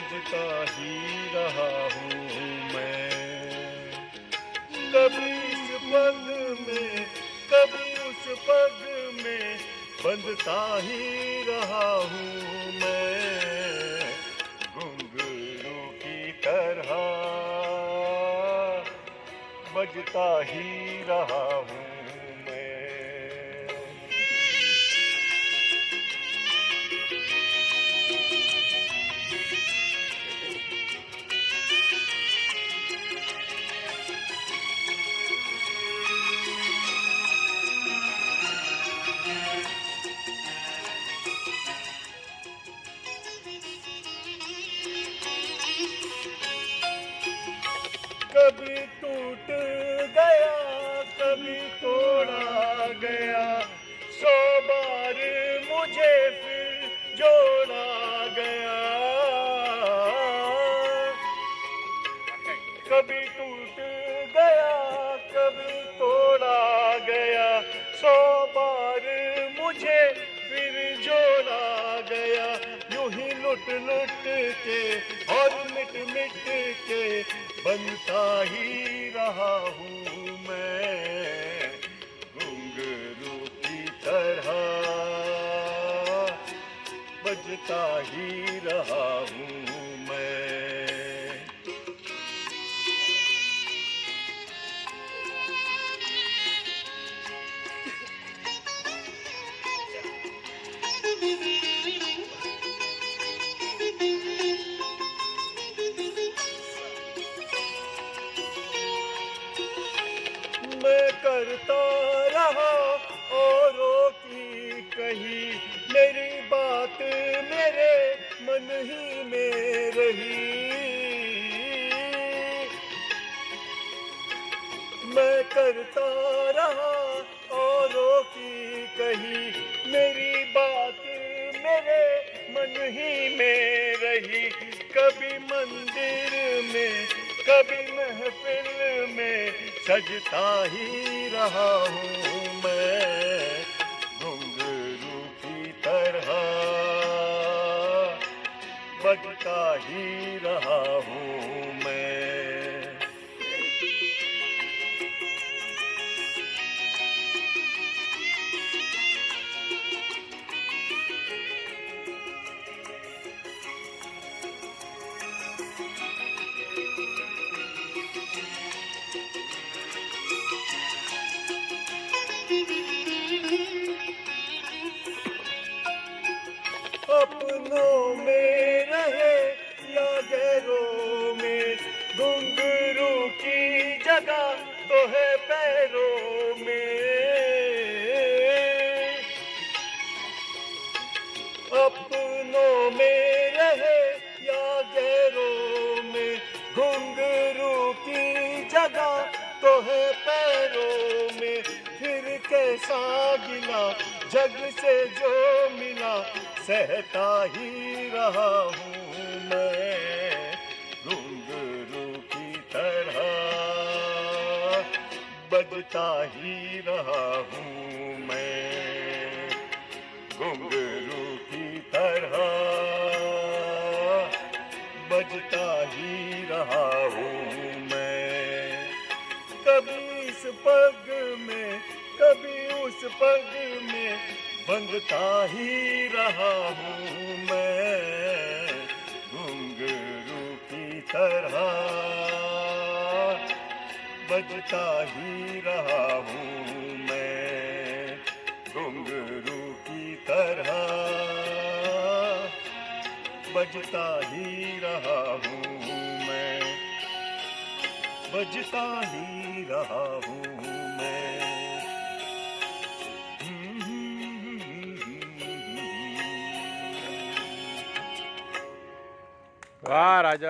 बजता ही रहा हूँ मैं। कभी इस पग में कभी उस पग में बंधता ही रहा हूँ मैं, घुंघरू की तरह बजता ही रहा हूँ मैं। कभी टूट गया कभी तोड़ा गया, 100 बार मुझे फिर जोड़ा गया। कभी टूट गया कभी तोड़ा गया, 100 बार मुझे फिर जोड़ा गया। यूं ही लुट लुट के और मिट मिट के बनता ही रहा हूँ मैं, घुंघरू की तरह बजता ही रहा हूँ मैं। मैं करता रहा औरों की कही, मेरी बात मेरे मन ही में रही। मैं करता रहा औरों की कही, मेरी बात मेरे मन ही में रही। कभी मंदिर में कभी महफिल में सजता ही रहा हूँ मैं, घुंघरू की तरह बजता ही रहा हूँ मैं। अपनों में रहे या गैरों में, घुंघरू की जगह तो है पैरों में। अपनों में रहे या गैरों में, घुंघरू की जगह तो है पैरों में। फिर कैसा गिला जग से जो मिला, सहता ही रहा हूँ मैं, घुंघरू की तरह बजता ही रहा हूँ मैं, घुंघरू की तरह बजता ही रहा हूँ मैं। कभी इस पग में कभी उस पग में बंधता ही रहा हूँ मैं, घुंघरू की तरह बजता ही रहा हूँ मैं, घुंघरू की तरह बजता ही रहा हूँ मैं, बजता ही रहा हूँ मैं। वाह राजा।